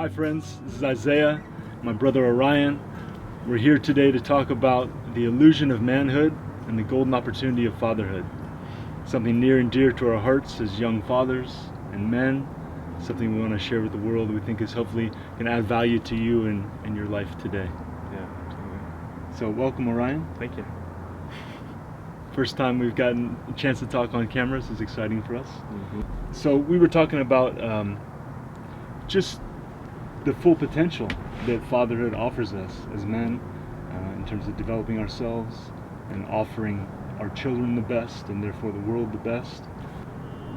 Hi friends, this is Isaiah, my brother Orion. We're here today to talk about the illusion of manhood and the golden opportunity of fatherhood. Something near and dear to our hearts as young fathers and men. Something we want to share with the world that we think is hopefully going to add value to you and your life today. Yeah, absolutely. So welcome, Orion. Thank you. First time we've gotten a chance to talk on camera. This is exciting for us. Mm-hmm. So we were talking about just the full potential that fatherhood offers us as men in terms of developing ourselves and offering our children the best and therefore the world the best.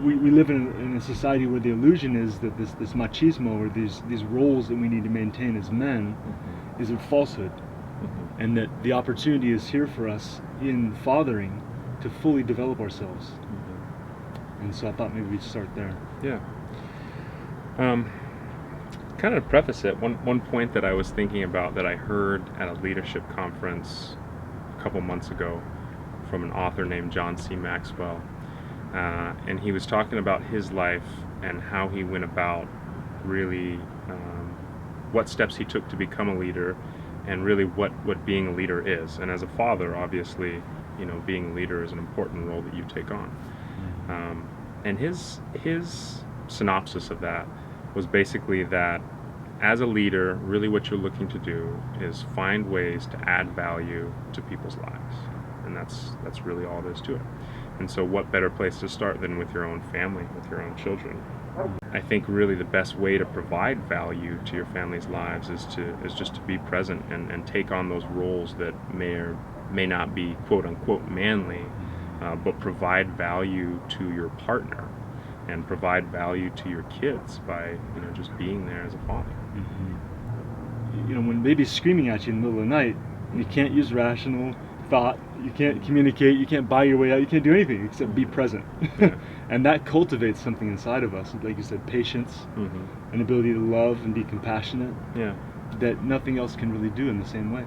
We live in a society where the illusion is that this machismo or these roles that we need to maintain as men Mm-hmm. is a falsehood, Mm-hmm. and that the opportunity is here for us in fathering to fully develop ourselves. Mm-hmm. And so I thought maybe we'd start there. Yeah. Kind of preface it, one point that I was thinking about that I heard at a leadership conference a couple months ago from an author named John C. Maxwell. And he was talking about his life and how he went about really what steps he took to become a leader and really what being a leader is. And as a father, obviously, being a leader is an important role that you take on. And his synopsis of that was basically that as a leader, really what you're looking to do is find ways to add value to people's lives. And that's really all there is to it. And so what better place to start than with your own family, with your own children? I think really the best way to provide value to your family's lives is just to be present and take on those roles that may or may not be quote unquote manly, but provide value to your partner and provide value to your kids by just being there as a father. Mm-hmm. When baby's screaming at you in the middle of the night, you can't use rational thought, you can't communicate, you can't buy your way out, you can't do anything except be present. Yeah. And that cultivates something inside of us, like you said, patience, Mm-hmm. an ability to love and be compassionate, Yeah. that nothing else can really do in the same way.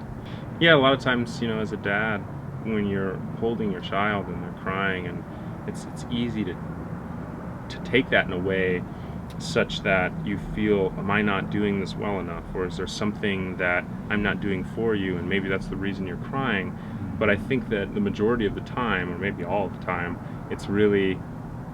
Yeah, a lot of times, as a dad, when you're holding your child and they're crying, and it's easy to take that in a way such that you feel, am I not doing this well enough, or is there something that I'm not doing for you, and maybe that's the reason you're crying. But I think that the majority of the time, or maybe all of the time, it's really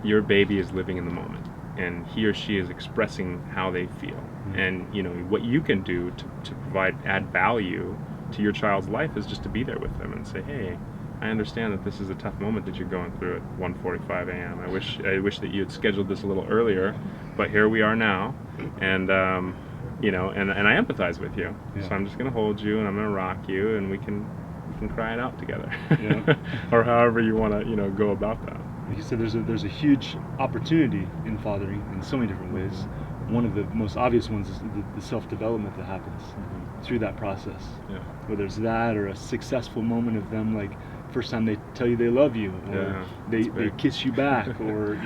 your baby is living in the moment, and he or she is expressing how they feel. And what you can do to add value to your child's life is just to be there with them and say, hey, I understand that this is a tough moment that you're going through at 1:45 a.m. I wish that you had scheduled this a little earlier, but here we are now, and and I empathize with you. Yeah. So I'm just going to hold you and I'm going to rock you, and we can cry it out together. Yeah. Or however you want to go about that. Like you said, there's a huge opportunity in fathering in so many different ways. One of the most obvious ones is the self-development that happens through that process. Yeah. Whether it's that or a successful moment of them, like first time they tell you they love you, or Yeah, they kiss you back, or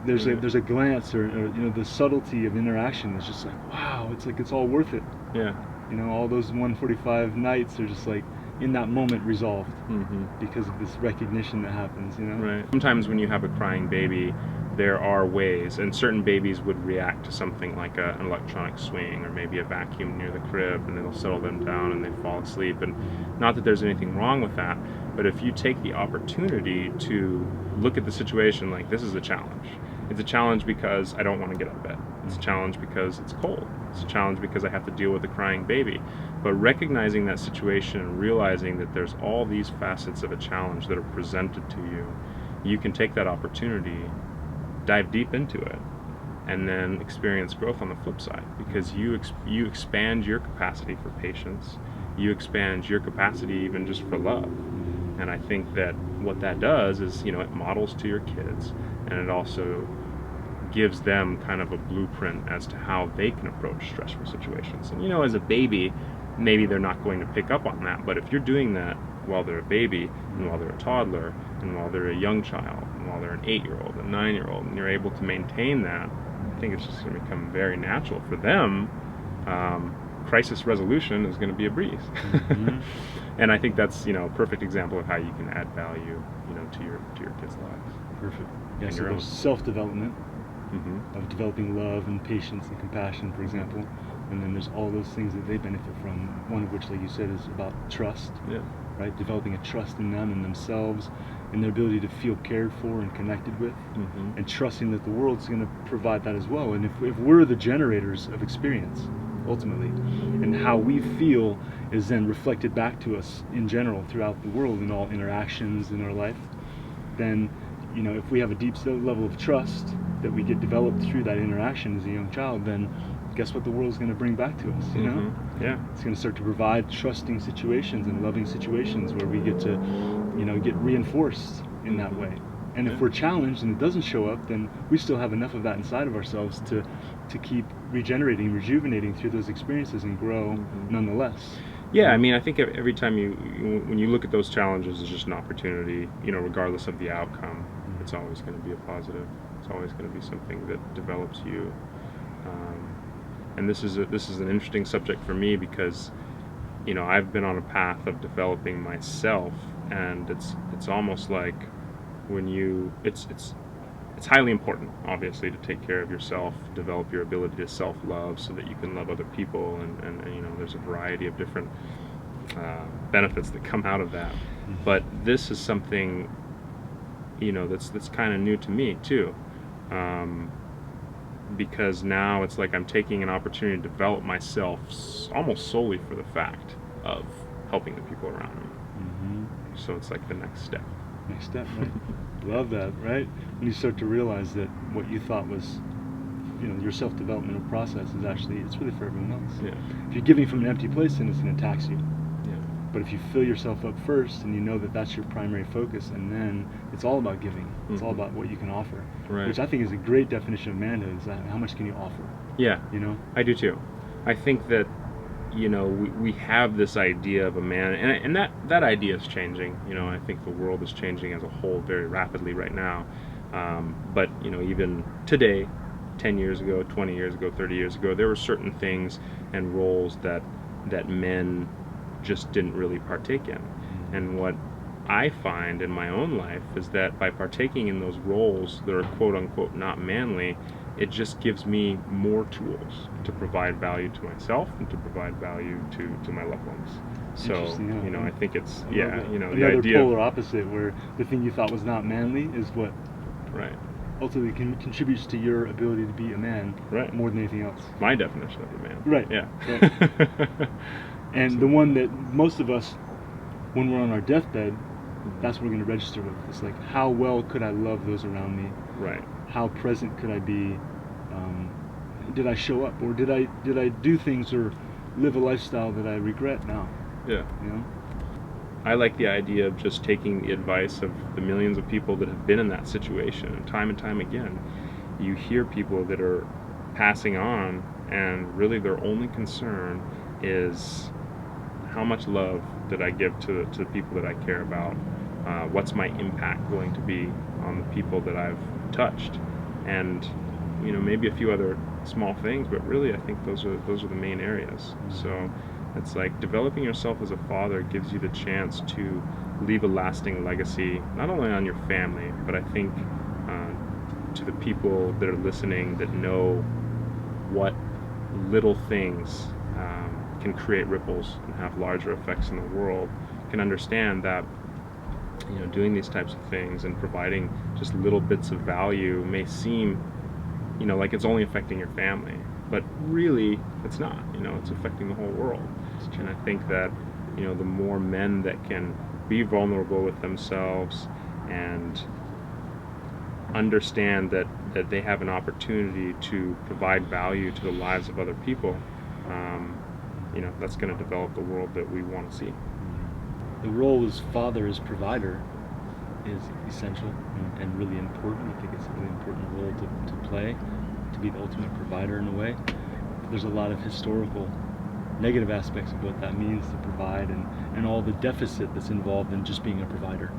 there's a glance, or the subtlety of interaction is just like, wow, it's all worth it. Yeah. All those 1:45 nights are just like in that moment resolved because of this recognition that happens. Right. Sometimes when you have a crying baby, there are ways, and certain babies would react to something like an electronic swing or maybe a vacuum near the crib, and it'll settle them down and they fall asleep. And not that there's anything wrong with that, but if you take the opportunity to look at the situation like, this is a challenge. It's a challenge because I don't want to get out of bed. It's a challenge because it's cold. It's a challenge because I have to deal with a crying baby. But recognizing that situation and realizing that there's all these facets of a challenge that are presented to you, you can take that opportunity, dive deep into it, and then experience growth on the flip side, because you expand your capacity for patience, you expand your capacity even just for love. And I think that what that does is, it models to your kids, and it also gives them kind of a blueprint as to how they can approach stressful situations. And as a baby, maybe they're not going to pick up on that, but if you're doing that while they're a baby, and while they're a toddler, and while they're a young child, and while they're an 8-year-old, a 9-year-old, and you're able to maintain that, I think it's just going to become very natural for them. Crisis resolution is going to be a breeze. And I think that's a perfect example of how you can add value to your kids' lives. Perfect. Yeah, And so your own. there's self-development Mm-hmm. of developing love and patience and compassion, for example. and then there's all those things that they benefit from. One of which, like you said, is about trust. Yeah. Right, developing a trust in them and themselves, and their ability to feel cared for and connected with, and trusting that the world's going to provide that as well. And if we're the generators of experience, ultimately, and how we feel is then reflected back to us in general throughout the world in all interactions in our life, then, if we have a deep level of trust that we get developed through that interaction as a young child, then guess what the world's going to bring back to us, Yeah. It's going to start to provide trusting situations and loving situations where we get to, get reinforced in that way. And if we're challenged and it doesn't show up, then we still have enough of that inside of ourselves to keep regenerating, rejuvenating through those experiences and grow nonetheless. Yeah, I mean, I think every time when you look at those challenges, it's just an opportunity, regardless of the outcome. It's always going to be a positive. It's always going to be something that develops you. And this is an interesting subject for me because, I've been on a path of developing myself, and it's almost like it's highly important, obviously, to take care of yourself, develop your ability to self-love so that you can love other people, and there's a variety of different benefits that come out of that. But this is something, that's kind of new to me too. Because now it's like I'm taking an opportunity to develop myself almost solely for the fact of helping the people around me. So it's like the next step. Right? Love that, right? When you start to realize that what you thought was, your self-developmental process is actually, it's really for everyone else. Yeah. If you're giving from an empty place, then it's going to tax you. Yeah. But if you fill yourself up first and you know that that's your primary focus, and then it's all about giving. It's all about what you can offer. Right. Which I think is a great definition of manhood, is that how much can you offer? Yeah. I do too. I think that, we have this idea of a man, and that idea is changing. I think the world is changing as a whole very rapidly right now. But, even today, 10 years ago, 20 years ago, 30 years ago, there were certain things and roles that men just didn't really partake in. And what I find in my own life is that by partaking in those roles that are quote unquote not manly, it just gives me more tools to provide value to myself and to provide value to my loved ones. So, I think it's, the another idea polar opposite, where the thing you thought was not manly is what right ultimately contributes to your ability to be a man, right, more than anything else. My definition of a man. Right. Yeah. Right. And the one that most of us, when we're on our deathbed, that's what we're going to register with. It's like, how well could I love those around me? Right. How present could I be? Did I show up, or did I do things or live a lifestyle that I regret now? Yeah. I like the idea of just taking the advice of the millions of people that have been in that situation, and time again, you hear people that are passing on, and really their only concern is, how much love did I give to the people that I care about? What's my impact going to be on the people that I've touched? And maybe a few other small things, but really I think those are the main areas. So it's like developing yourself as a father gives you the chance to leave a lasting legacy, not only on your family, but I think to the people that are listening, that know what little things can create ripples and have larger effects in the world, can understand that doing these types of things and providing just little bits of value may seem like it's only affecting your family, but really it's not. It's affecting the whole world. And I think that the more men that can be vulnerable with themselves and understand that they have an opportunity to provide value to the lives of other people, that's going to develop the world that we want to see. The role as father, as provider, is essential and really important. I think it's a really important role to play, to be the ultimate provider in a way. There's a lot of historical negative aspects of what that means to provide, and all the deficit that's involved in just being a provider.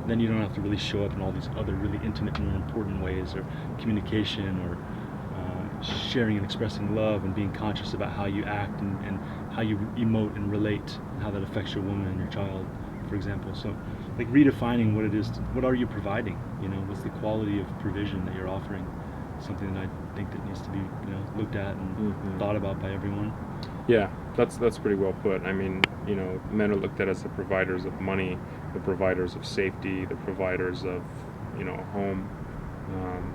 Then you don't have to really show up in all these other really intimate and important ways, or communication, or sharing and expressing love, and being conscious about how you act and how you emote and relate, and how that affects your woman and your child, for example. So like redefining what it is, what are you providing? What's the quality of provision that you're offering? something that I think that needs to be looked at and Mhm. thought about by everyone. Yeah, that's pretty well put. I mean, men are looked at as the providers of money, the providers of safety, the providers of, a home. Um,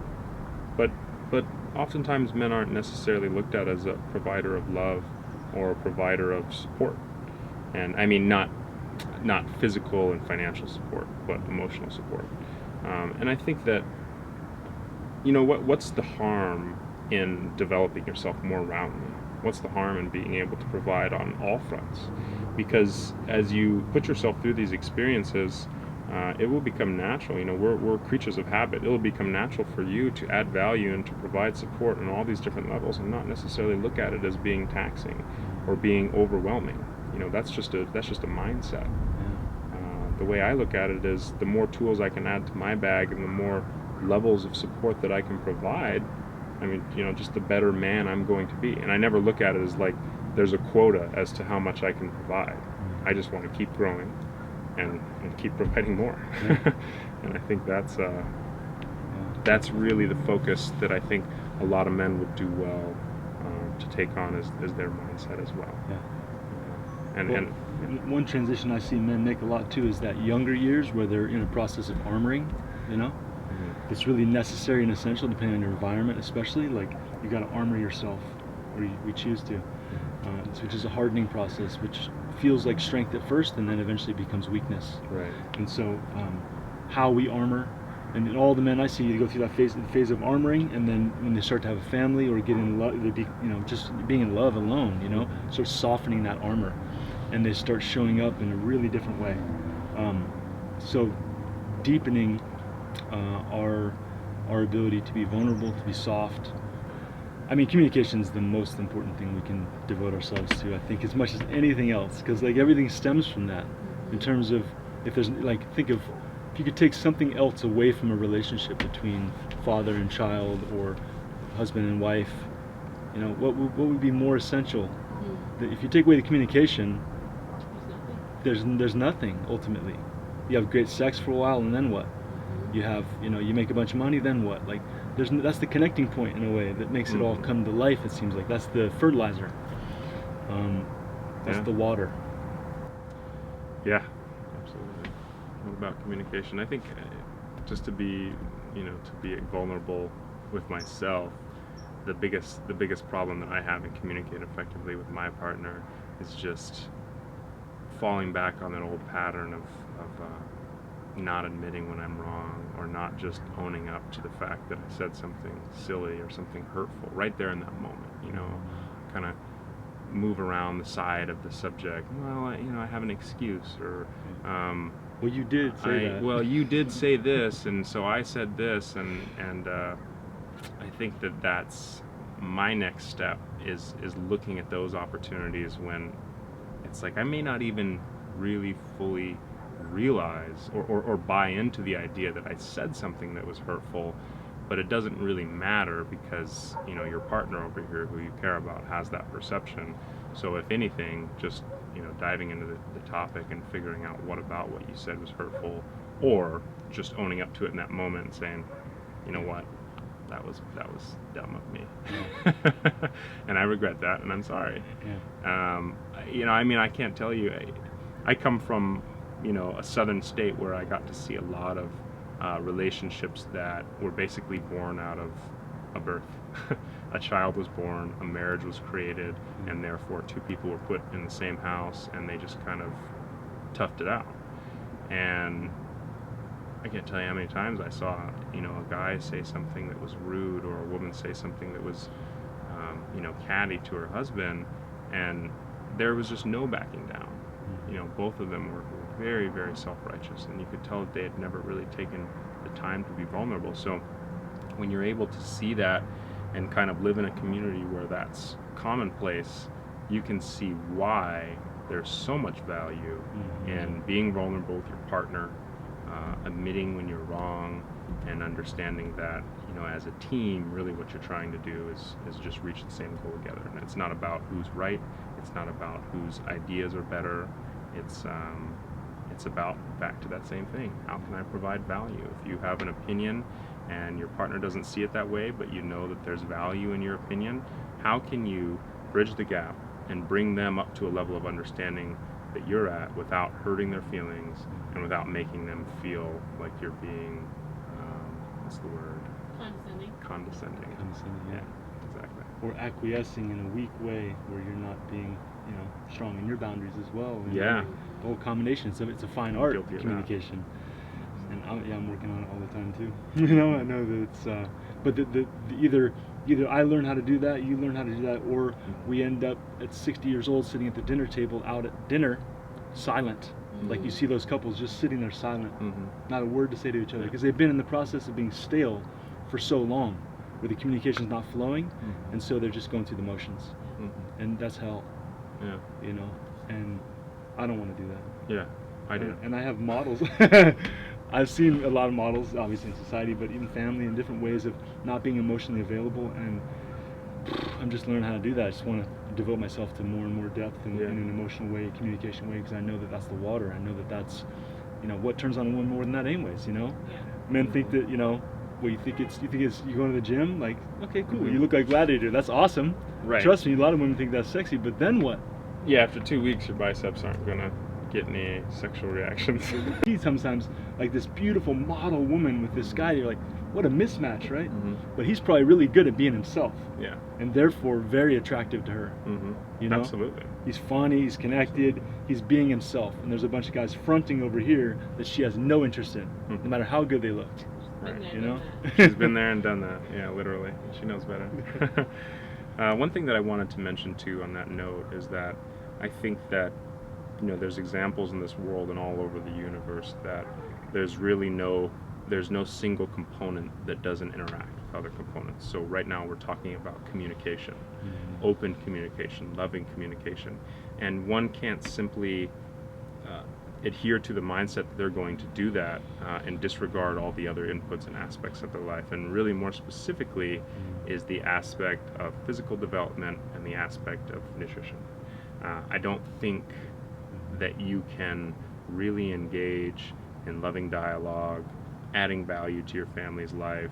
but but oftentimes men aren't necessarily looked at as a provider of love or a provider of support. And I mean not physical and financial support, but emotional support. And I think that what's the harm in developing yourself more roundly? What's the harm in being able to provide on all fronts? Because as you put yourself through these experiences, it will become natural. We're creatures of habit. It will become natural for you to add value and to provide support on all these different levels, and not necessarily look at it as being taxing or being overwhelming. That's just a mindset. The way I look at it is the more tools I can add to my bag and the more levels of support that I can provide, I mean, just the better man I'm going to be. And I never look at it as like there's a quota as to how much I can provide. I just want to keep growing and keep providing more. Yeah. And I think that's really the focus that I think a lot of men would do well to take on as their mindset as well. Yeah. And one transition I see men make a lot too is that younger years where they're in a process of armoring, it's really necessary and essential depending on your environment, especially. Like, you got to armor yourself, or we choose to, which is a hardening process, which feels like strength at first and then eventually becomes weakness. right. And so, how we armor, and in all the men I see, they go through that phase of armoring, and then when they start to have a family or get in love, just being in love alone, starts softening that armor, and they start showing up in a really different way. So deepening our ability to be vulnerable, to be soft. I mean, communication is the most important thing we can devote ourselves to, I think, as much as anything else, because like everything stems from that. In terms of, if there's think of if you could take something else away from a relationship between father and child or husband and wife, what would be more essential? That if you take away the communication, there's nothing ultimately. You have great sex for a while, and then what? You have, you make a bunch of money, then what? Like, that's the connecting point in a way that makes it all come to life. It seems like that's the fertilizer. That's the water. Yeah, absolutely. What about communication? I think just to be vulnerable with myself, the biggest problem that I have in communicating effectively with my partner is just falling back on that old pattern of not admitting when I'm wrong, or not just owning up to the fact that I said something silly or something hurtful right there in that moment. Kind of move around the side of the subject. Well, I have an excuse, or well, you did say that. Well, you did say this, and so I said this, and I think that's my next step is looking at those opportunities when it's like I may not even really fully realize or buy into the idea that I said something that was hurtful, but it doesn't really matter because your partner over here who you care about has that perception. So if anything, just diving into the topic and figuring out what about what you said was hurtful, or just owning up to it in that moment and saying, what, that was dumb of me, and I regret that, and I'm sorry. I can't tell you. I come from a southern state where I got to see a lot of relationships that were basically born out of a birth. A child was born, a marriage was created, and therefore two people were put in the same house, and they just kind of toughed it out. And I can't tell you how many times I saw a guy say something that was rude, or a woman say something that was catty to her husband, and there was just no backing down. Both of them were very, very self-righteous, and you could tell that they had never really taken the time to be vulnerable. So when you're able to see that and kind of live in a community where that's commonplace, you can see why there's so much value in being vulnerable with your partner, admitting when you're wrong, and understanding that as a team, really what you're trying to do is just reach the same goal together. And it's not about who's right, it's not about whose ideas are better, it's about back to that same thing. How can I provide value? If you have an opinion and your partner doesn't see it that way, but you know that there's value in your opinion, how can you bridge the gap and bring them up to a level of understanding that you're at without hurting their feelings and without making them feel like you're being, what's the word? Condescending. Yeah. Exactly. Or acquiescing in a weak way where you're not being, strong in your boundaries as well. Yeah. The whole combination. It's a fine art, Guilty of communication. And I'm working on it all the time too. I know that it's, but the either I learn how to do that, you learn how to do that, or we end up at 60 years old sitting at the dinner table out at dinner, silent. Like you see those couples just sitting there silent, not a word to say to each other, because they've been in the process of being stale for so long, where the communication's not flowing, and so they're just going through the motions, and that's hell. Yeah. And I don't want to do that. Yeah, I do. And I have models. I've seen a lot of models, obviously in society, but even family, in different ways of not being emotionally available, and I'm just learning how to do that. I just want to devote myself to more and more depth in an emotional way, communication way, because I know that that's the water. I know that that's, what turns on a woman more than that, anyways. Men think that well, you think it's you going to the gym, like, okay, cool, you look like Gladiator, that's awesome. Right. Trust me, a lot of women think that's sexy, but then what? Yeah, after 2 weeks, your biceps aren't gonna get any sexual reactions. Sometimes, like this beautiful model woman with this guy, you're like, what a mismatch, right? But he's probably really good at being himself. Yeah. And therefore very attractive to her. Absolutely. He's funny, he's connected, he's being himself. And there's a bunch of guys fronting over here that she has no interest in, no matter how good they look. Right. She's been there and done that. Yeah, literally. She knows better. One thing that I wanted to mention too on that note is that I think that there's examples in this world and all over the universe that there's no single component that doesn't interact with other components. So right now we're talking about communication, open communication, loving communication, and one can't simply adhere to the mindset that they're going to do that and disregard all the other inputs and aspects of their life. And really more specifically is the aspect of physical development and the aspect of nutrition. I don't think that you can really engage in loving dialogue, adding value to your family's life,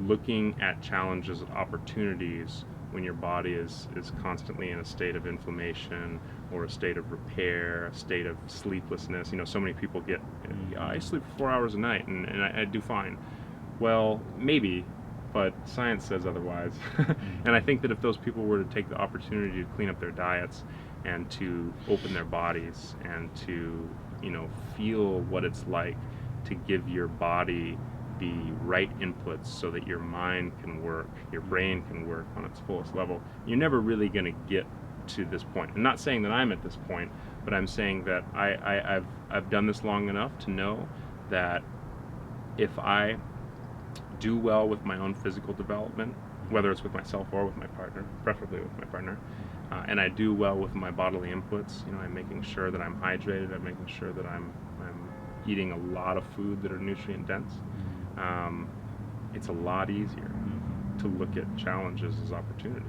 looking at challenges and opportunities when your body is constantly in a state of inflammation or a state of repair, a state of sleeplessness. So many people get, I sleep 4 hours a night and I do fine. Well, maybe, but science says otherwise. And I think that if those people were to take the opportunity to clean up their diets and to open their bodies and to, feel what it's like to give your body the right inputs so that your mind can work, your brain can work on its fullest level, you're never really going to get to this point. I'm not saying that I'm at this point, but I'm saying that I've done this long enough to know that if I do well with my own physical development, whether it's with myself or with my partner, preferably with my partner, and I do well with my bodily inputs, I'm making sure that I'm hydrated, I'm making sure that I'm eating a lot of food that are nutrient dense, it's a lot easier to look at challenges as opportunities,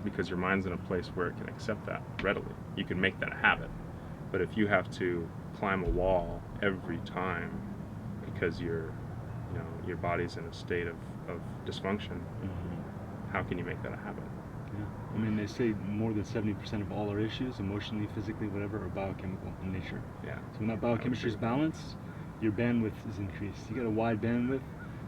because your mind's in a place where it can accept that readily. You can make that a habit, but if you have to climb a wall every time because your body's in a state of dysfunction, how can you make that a habit? I mean, they say more than 70% of all our issues, emotionally, physically, whatever, are biochemical in nature. Yeah. So when that biochemistry is balanced, your bandwidth is increased. You got a wide bandwidth,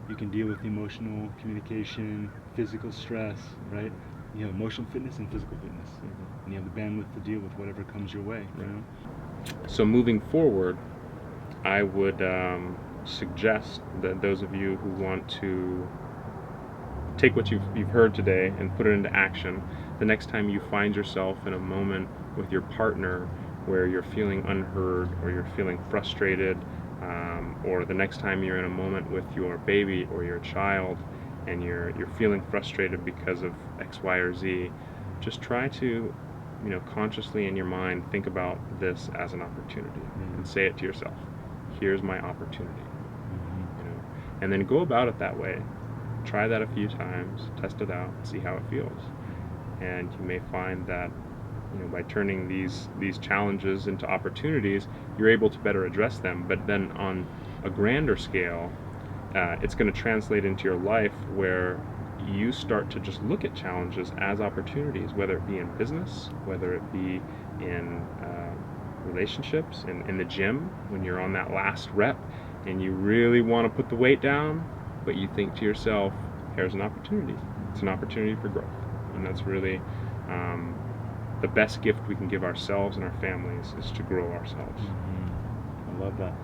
you can deal with emotional communication, physical stress, right? You have emotional fitness and physical fitness, and you have the bandwidth to deal with whatever comes your way. So moving forward, I would suggest that those of you who want to take what you've heard today and put it into action, the next time you find yourself in a moment with your partner where you're feeling unheard or you're feeling frustrated, or the next time you're in a moment with your baby or your child and you're feeling frustrated because of X, Y, or Z, just try to, consciously in your mind think about this as an opportunity and say it to yourself. Here's my opportunity. And then go about it that way. Try that a few times, test it out, see how it feels. And you may find that by turning these challenges into opportunities, you're able to better address them. But then on a grander scale, it's going to translate into your life where you start to just look at challenges as opportunities, whether it be in business, whether it be in relationships, in the gym, when you're on that last rep and you really want to put the weight down, but you think to yourself, here's an opportunity. It's an opportunity for growth. And that's really the best gift we can give ourselves and our families, is to grow ourselves. I love that.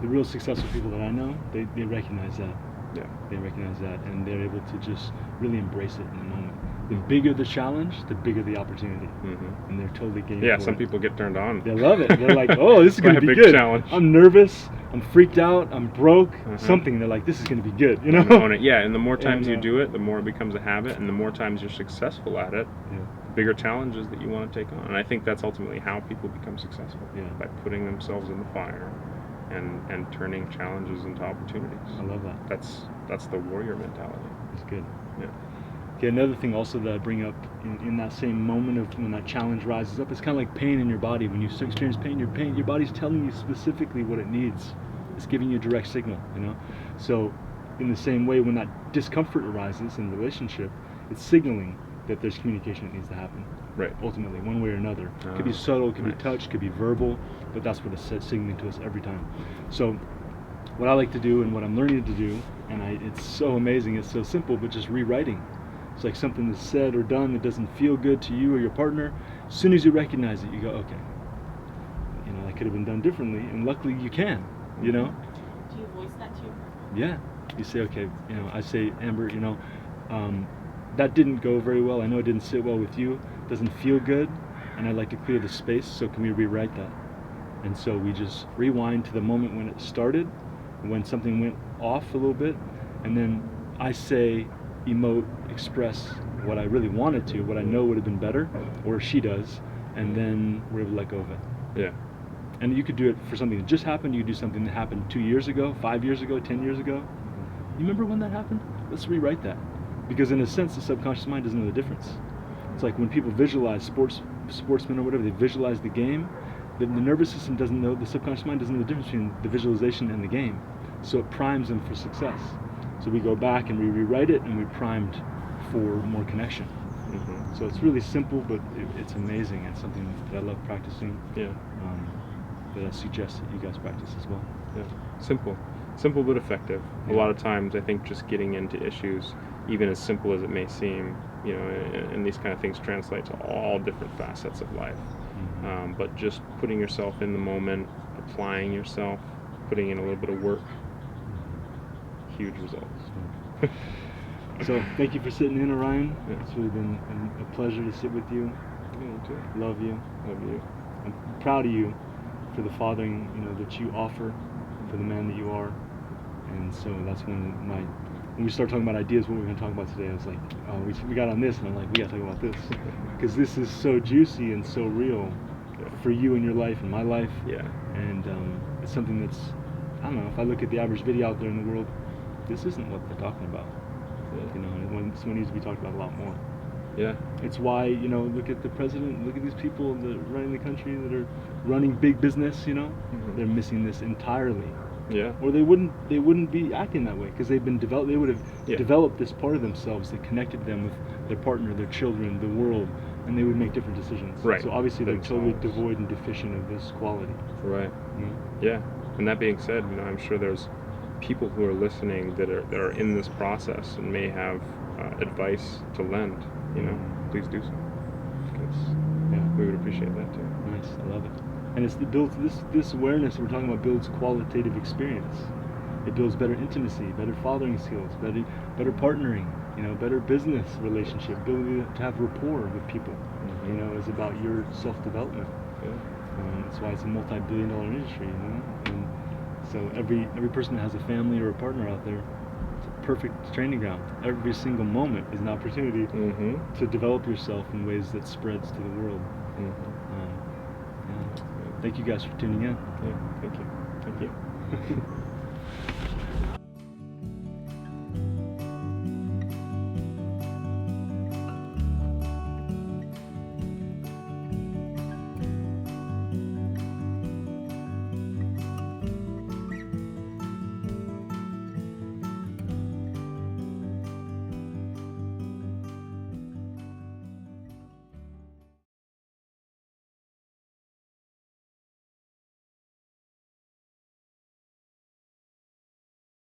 The real successful people that I know, they recognize that. Yeah. They recognize that, and they're able to just really embrace it in the moment. The bigger the challenge, the bigger the opportunity, and they're totally game for Yeah, it. some people get turned on. They love it. They're like, oh, this is going to be big good. challenge. I'm nervous. I'm freaked out. I'm broke. Something. They're like, this is going to be good. You know? And own it. Yeah, and the more times And, you do it, the more it becomes a habit, and the more times you're successful at it, the bigger challenges that you want to take on. And I think that's ultimately how people become successful, by putting themselves in the fire and turning challenges into opportunities. I love that. That's the warrior mentality. It's good. Yeah. Okay, another thing also that I bring up in that same moment of when that challenge rises up, it's kind of like pain in your body. When you experience pain, your body's telling you specifically what it needs. It's giving you a direct signal, you know? So in the same way, when that discomfort arises in a relationship, it's signaling that there's communication that needs to happen. Right. Ultimately, one way or another. It could be subtle, it could be touch, it could be verbal, but that's what it's signaling to us every time. So what I like to do and what I'm learning to do, and it's so amazing, it's so simple, but just rewriting. It's like something that's said or done that doesn't feel good to you or your partner. As soon as you recognize it, you go, okay, you know, that could have been done differently, and luckily you can, you know? Do you voice that to your partner? Yeah. You say, okay, you know, I say, Amber, you know, that didn't go very well. I know it didn't sit well with you. It doesn't feel good, and I'd like to clear the space, so can we rewrite that? And so we just rewind to the moment when it started, when something went off a little bit, and then I say, emote, express what I really wanted to, what I know would have been better, or she does, and then we're able to let go of it. Yeah. And you could do it for something that just happened. You could do something that happened 2 years ago, 5 years ago, 10 years ago. You remember when that happened? Let's rewrite that. Because in a sense, the subconscious mind doesn't know the difference. It's like when people visualize sportsmen or whatever, they visualize the game, the nervous system doesn't know, the subconscious mind doesn't know the difference between the visualization and the game. So it primes them for success. So we go back and we rewrite it, and we primed for more connection. So it's really simple, but it's amazing. It's something that I love practicing. Yeah. That I suggest that you guys practice as well. Yeah. Simple but effective. A lot of times I think just getting into issues, even as simple as it may seem, you know, and these kind of things translate to all different facets of life. But just putting yourself in the moment, applying yourself, putting in a little bit of work, huge results. So thank you for sitting in, Orion. It's really been a pleasure to sit with you. Yeah, you too. Love you. Love you. I'm proud of you for the fathering, you know, that you offer, for the man that you are. And so that's when we start talking about ideas, what we're going to talk about today, I was like, oh, we got on this, and I'm like, we got to talk about this. Because this is so juicy and so real for you and your life and my life. Yeah. And it's something that's, I don't know, if I look at the average video out there in the world, this isn't what they're talking about. You know, and it's what needs to be talked about a lot more. Yeah. It's why, you know, look at the president, look at these people that are running the country, that are running big business, you know, they're missing this entirely. Yeah. Or they wouldn't be acting that way, because they've been developed. They would have developed this part of themselves that connected them with their partner, their children, the world, and they would make different decisions. Right. So obviously they're totally devoid and deficient of this quality. Right. You know? Yeah. And that being said, you know, I'm sure there's people who are listening that are in this process and may have advice to lend. You know, please do so, because we would appreciate that too. Nice. I love it. And it builds this awareness that we're talking about builds qualitative experience. It builds better intimacy, better fathering skills, better partnering, you know, better business relationship, ability to have rapport with people. You know, is about your self-development. That's why it's a multi-billion-dollar industry. You know, and so every person that has a family or a partner out there, it's a perfect training ground. Every single moment is an opportunity to develop yourself in ways that spreads to the world. Thank you guys for tuning in. Yeah, thank you.